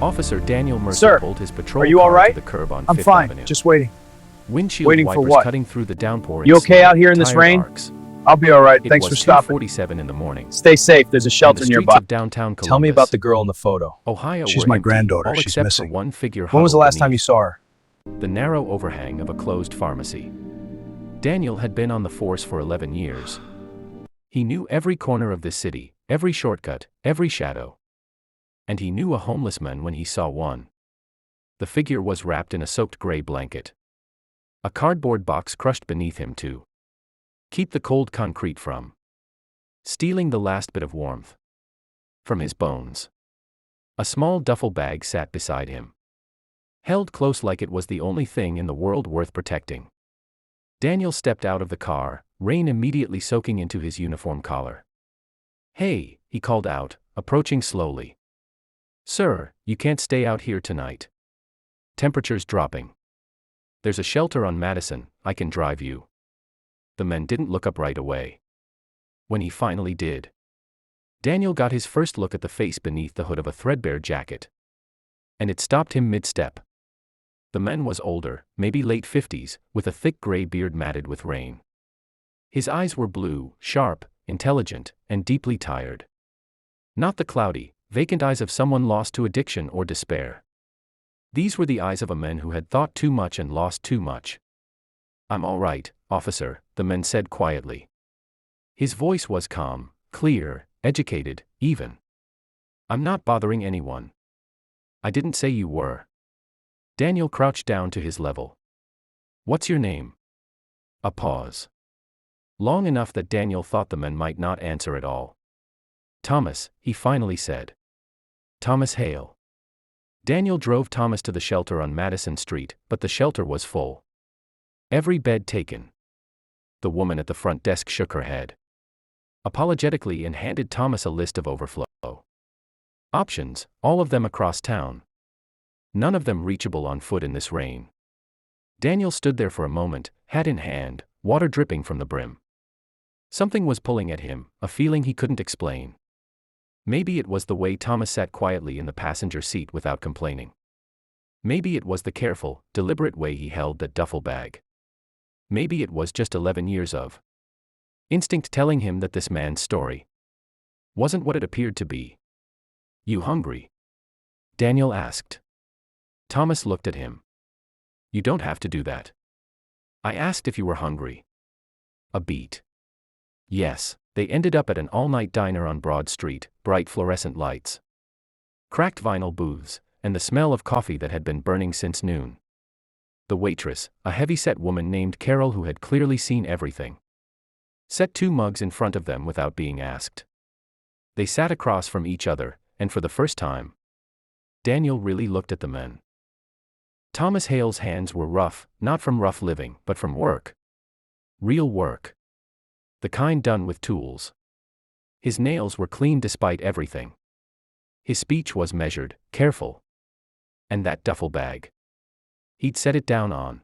Officer Daniel Mercer Sir, pulled his patrol are you all car right? to the curb on I'm Fifth fine, Avenue. just waiting. Windshield Waiting for wipers what? cutting through the downpouring You okay snow, out here in this tire rain? arcs. I'll be all right. It Thanks for was stopping. 2:47 in the morning. Stay safe. There's a In shelter the streets nearby. of downtown Columbus, Tell me about the girl in the photo. Ohio She's were my empty, granddaughter. all She's except missing. for one figure When was the huddled last time you beneath saw her? the narrow overhang of a closed pharmacy. Daniel had been on the force for 11 years. He knew every corner of this city, every shortcut, every shadow. And he knew a homeless man when he saw one. The figure was wrapped in a soaked gray blanket. A cardboard box crushed beneath him to keep the cold concrete from stealing the last bit of warmth from his bones. A small duffel bag sat beside him, held close like it was the only thing in the world worth protecting. Daniel stepped out of the car, rain immediately soaking into his uniform collar. "Hey," he called out, approaching slowly. "Sir, you can't stay out here tonight. Temperature's dropping. There's a shelter on Madison, I can drive you." The man didn't look up right away. When he finally did, Daniel got his first look at the face beneath the hood of a threadbare jacket. And it stopped him mid-step. The man was older, maybe late 50s, with a thick gray beard matted with rain. His eyes were blue, sharp, intelligent, and deeply tired. Not the cloudy, vacant eyes of someone lost to addiction or despair. These were the eyes of a man who had thought too much and lost too much. "I'm all right, officer," the man said quietly. His voice was calm, clear, educated, even. "I'm not bothering anyone." "I didn't say you were." Daniel crouched down to his level. "What's your name?" A pause. Long enough that Daniel thought the man might not answer at all. "Thomas," he finally said. "Thomas Hale." Daniel drove Thomas to the shelter on Madison Street, but the shelter was full. Every bed taken. The woman at the front desk shook her head apologetically and handed Thomas a list of overflow options, all of them across town. None of them reachable on foot in this rain. Daniel stood there for a moment, hat in hand, water dripping from the brim. Something was pulling at him, a feeling he couldn't explain. Maybe it was the way Thomas sat quietly in the passenger seat without complaining. Maybe it was the careful, deliberate way he held that duffel bag. Maybe it was just 11 years of instinct telling him that this man's story wasn't what it appeared to be. "You hungry?" Daniel asked. Thomas looked at him. "You don't have to do that. I asked if you were hungry." A beat. Yes, they ended up at an all-night diner on Broad Street, bright fluorescent lights, cracked vinyl booths, and the smell of coffee that had been burning since noon. The waitress, a heavy-set woman named Carol who had clearly seen everything, set 2 mugs in front of them without being asked. They sat across from each other, and for the first time, Daniel really looked at the men. Thomas Hale's hands were rough, not from rough living, but from work. Real work. The kind done with tools. His nails were clean despite everything. His speech was measured, careful. And that duffel bag. He'd set it down on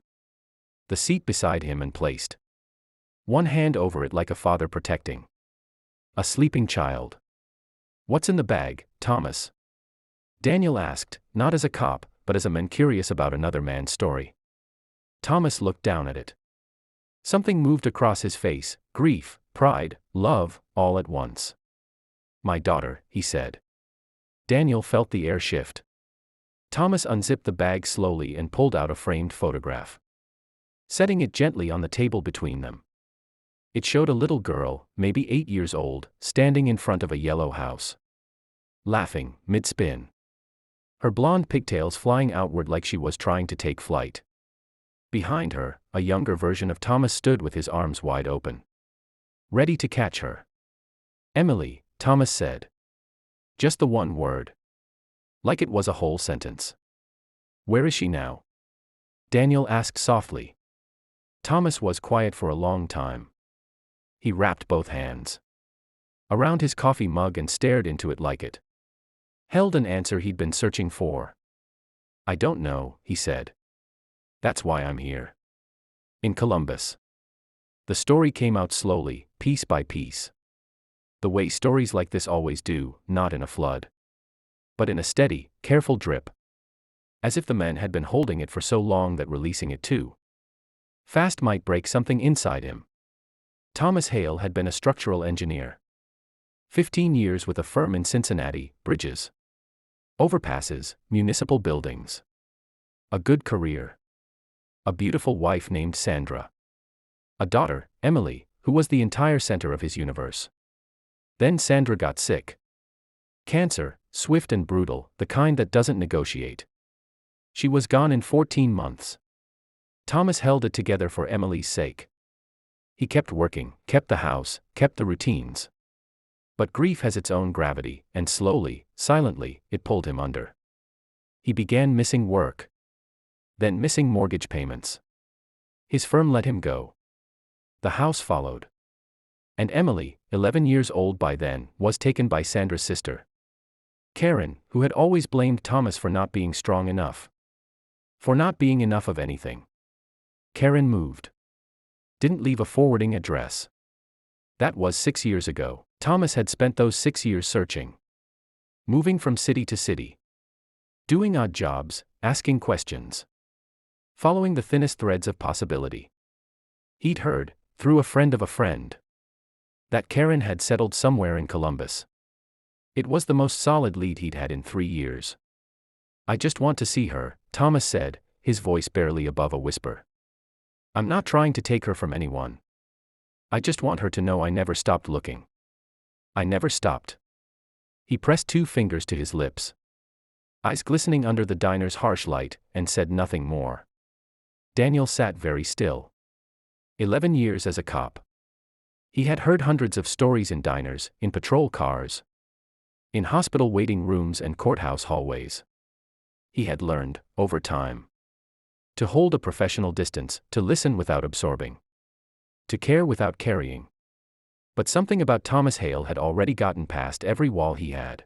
the seat beside him and placed one hand over it like a father protecting a sleeping child. "What's in the bag, Thomas?" Daniel asked, not as a cop, but as a man curious about another man's story. Thomas looked down at it. Something moved across his face, grief, pride, love, all at once. "My daughter," he said. Daniel felt the air shift. Thomas unzipped the bag slowly and pulled out a framed photograph, setting it gently on the table between them. It showed a little girl, maybe 8 years old, standing in front of a yellow house, laughing, mid-spin. Her blonde pigtails flying outward like she was trying to take flight. Behind her, a younger version of Thomas stood with his arms wide open, ready to catch her. "Emily," Thomas said. Just the one word. Like it was a whole sentence. "Where is she now?" Daniel asked softly. Thomas was quiet for a long time. He wrapped both hands around his coffee mug and stared into it like it held an answer he'd been searching for. "I don't know," he said. "That's why I'm here. In Columbus." The story came out slowly, piece by piece. The way stories like this always do, not in a flood, but in a steady, careful drip. As if the man had been holding it for so long that releasing it too fast might break something inside him. Thomas Hale had been a structural engineer. 15 years with a firm in Cincinnati, bridges, overpasses, municipal buildings. A good career. A beautiful wife named Sandra. A daughter, Emily, who was the entire center of his universe. Then Sandra got sick. Cancer, swift and brutal, the kind that doesn't negotiate. She was gone in 14 months. Thomas held it together for Emily's sake. He kept working, kept the house, kept the routines. But grief has its own gravity, and slowly, silently, it pulled him under. He began missing work. Then missing mortgage payments. His firm let him go. The house followed. And Emily, 11 years old by then, was taken by Sandra's sister, Karen, who had always blamed Thomas for not being strong enough. For not being enough of anything. Karen moved. Didn't leave a forwarding address. That was 6 years ago. Thomas had spent those 6 years searching. Moving from city to city. Doing odd jobs, asking questions. Following the thinnest threads of possibility. He'd heard, through a friend of a friend, that Karen had settled somewhere in Columbus. It was the most solid lead he'd had in 3 years. "I just want to see her," Thomas said, his voice barely above a whisper. "I'm not trying to take her from anyone. I just want her to know I never stopped looking. I never stopped." He pressed 2 fingers to his lips, eyes glistening under the diner's harsh light, and said nothing more. Daniel sat very still. 11 years as a cop. He had heard hundreds of stories in diners, in patrol cars, in hospital waiting rooms and courthouse hallways. He had learned, over time, to hold a professional distance, to listen without absorbing, to care without carrying. But something about Thomas Hale had already gotten past every wall he had.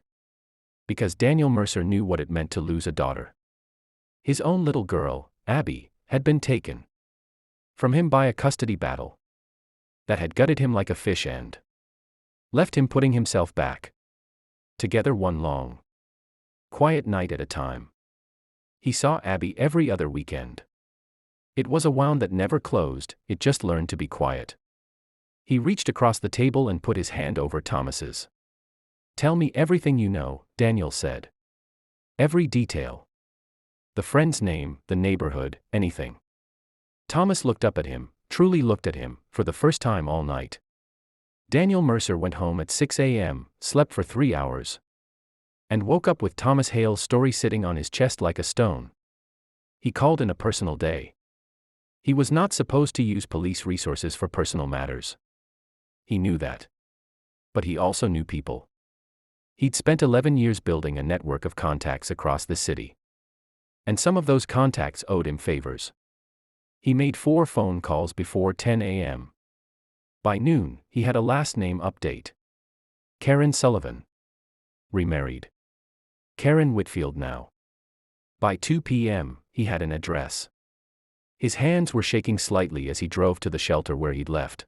Because Daniel Mercer knew what it meant to lose a daughter. His own little girl, Abby, had been taken from him by a custody battle that had gutted him like a fish and left him putting himself back together one long, quiet night at a time. He saw Abby every other weekend. It was a wound that never closed, it just learned to be quiet. He reached across the table and put his hand over Thomas's. "Tell me everything you know," Daniel said. "Every detail. The friend's name, the neighborhood, anything." Thomas looked up at him, truly looked at him, for the first time all night. Daniel Mercer went home at 6 a.m., slept for 3 hours, and woke up with Thomas Hale's story sitting on his chest like a stone. He called in a personal day. He was not supposed to use police resources for personal matters. He knew that. But he also knew people. He'd spent 11 years building a network of contacts across the city. And some of those contacts owed him favors. He made 4 phone calls before 10 a.m. By noon, he had a last name update. Karen Sullivan. Remarried. Karen Whitfield now. By 2 p.m., he had an address. His hands were shaking slightly as he drove to the shelter where he'd left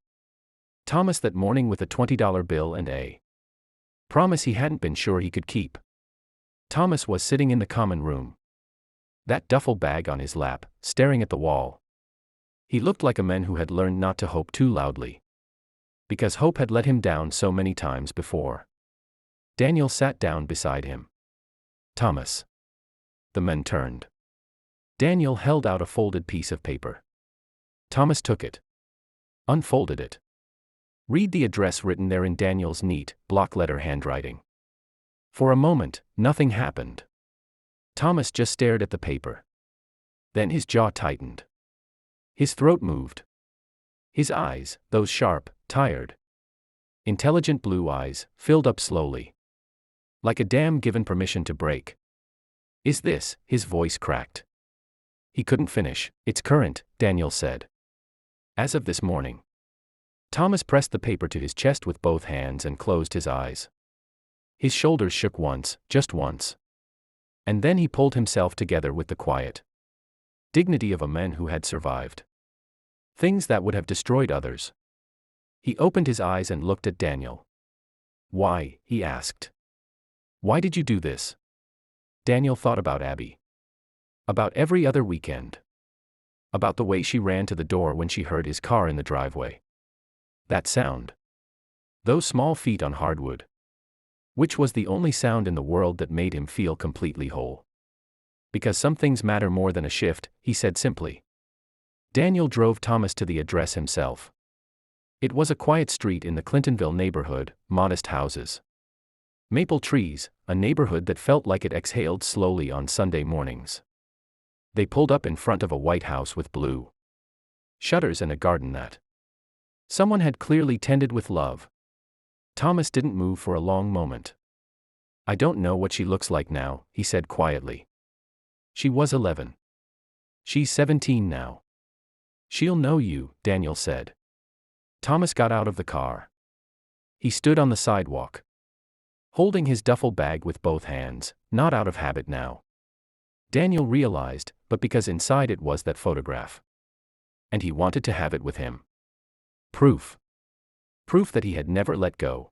Thomas that morning with a $20 bill and a promise he hadn't been sure he could keep. Thomas was sitting in the common room, that duffel bag on his lap, staring at the wall. He looked like a man who had learned not to hope too loudly, because hope had let him down so many times before. Daniel sat down beside him. "Thomas." The men turned. Daniel held out a folded piece of paper. Thomas took it. Unfolded it. Read the address written there in Daniel's neat, block-letter handwriting. For a moment, nothing happened. Thomas just stared at the paper. Then his jaw tightened. His throat moved. His eyes, those sharp, tired, intelligent blue eyes, filled up slowly. Like a dam given permission to break. "Is this?" His voice cracked. He couldn't finish. "It's current," Daniel said. "As of this morning." Thomas pressed the paper to his chest with both hands and closed his eyes. His shoulders shook once, just once. And then he pulled himself together with the quiet dignity of a man who had survived things that would have destroyed others. He opened his eyes and looked at Daniel. "Why?" he asked. "Why did you do this?" Daniel thought about Abby. About every other weekend. About the way she ran to the door when she heard his car in the driveway. That sound. Those small feet on hardwood. Which was the only sound in the world that made him feel completely whole. Because some things matter more than a shift, he said simply. Daniel drove Thomas to the address himself. It was a quiet street in the Clintonville neighborhood, modest houses. Maple trees, a neighborhood that felt like it exhaled slowly on Sunday mornings. They pulled up in front of a white house with blue shutters and a garden that someone had clearly tended with love. Thomas didn't move for a long moment. I don't know what she looks like now, he said quietly. She was 11. She's 17 now. She'll know you, Daniel said. Thomas got out of the car. He stood on the sidewalk, holding his duffel bag with both hands, not out of habit now. Daniel realized, but because inside it was that photograph. And he wanted to have it with him. Proof. Proof that he had never let go.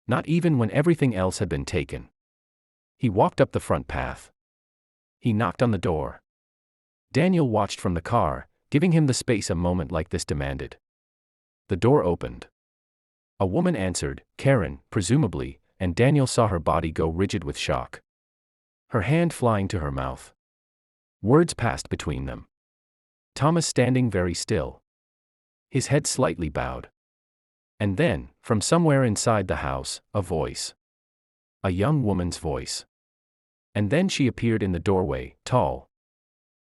Not even when everything else had been taken. He walked up the front path. He knocked on the door. Daniel watched from the car, giving him the space a moment like this demanded. The door opened. A woman answered, Karen, presumably, and Daniel saw her body go rigid with shock. Her hand flying to her mouth. Words passed between them. Thomas standing very still. His head slightly bowed. And then, from somewhere inside the house, a voice. A young woman's voice. And then she appeared in the doorway, tall.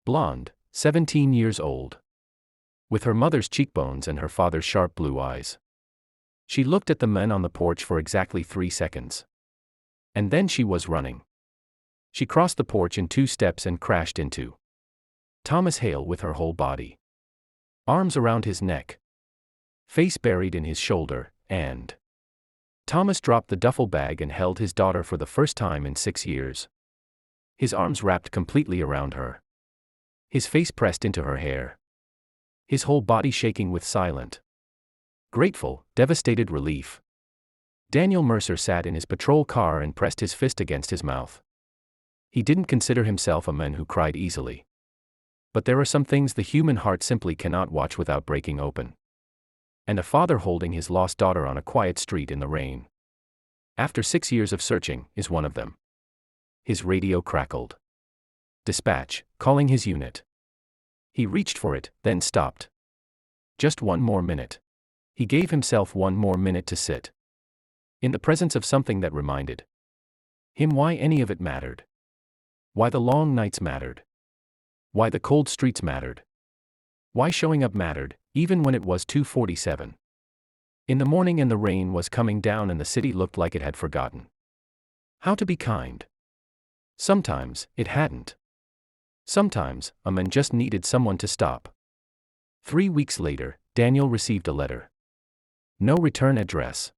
Blonde, 17 years old. With her mother's cheekbones and her father's sharp blue eyes. She looked at the men on the porch for exactly 3 seconds. And then she was running. She crossed the porch in 2 steps and crashed into Thomas Hale with her whole body. Arms around his neck. Face buried in his shoulder, and Thomas dropped the duffel bag and held his daughter for the first time in 6 years. His arms wrapped completely around her. His face pressed into her hair. His whole body shaking with silent, grateful, devastated relief. Daniel Mercer sat in his patrol car and pressed his fist against his mouth. He didn't consider himself a man who cried easily. But there are some things the human heart simply cannot watch without breaking open. And a father holding his lost daughter on a quiet street in the rain, after 6 years of searching, is one of them. His radio crackled. Dispatch, calling his unit. He reached for it, then stopped. Just one more minute. He gave himself one more minute to sit in the presence of something that reminded him why any of it mattered. Why the long nights mattered. Why the cold streets mattered. Why showing up mattered, even when it was 2:47 in the morning and the rain was coming down and the city looked like it had forgotten how to be kind. Sometimes, it hadn't. Sometimes, a man just needed someone to stop. 3 weeks later, Daniel received a letter. No return address.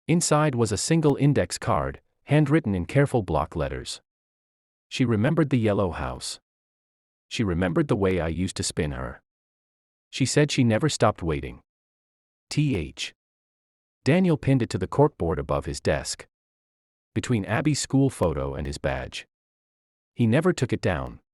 Inside was a single index card, handwritten in careful block letters. She remembered the yellow house. She remembered the way I used to spin her. She said she never stopped waiting. Th. Daniel pinned it to the corkboard above his desk, between Abby's school photo and his badge. He never took it down.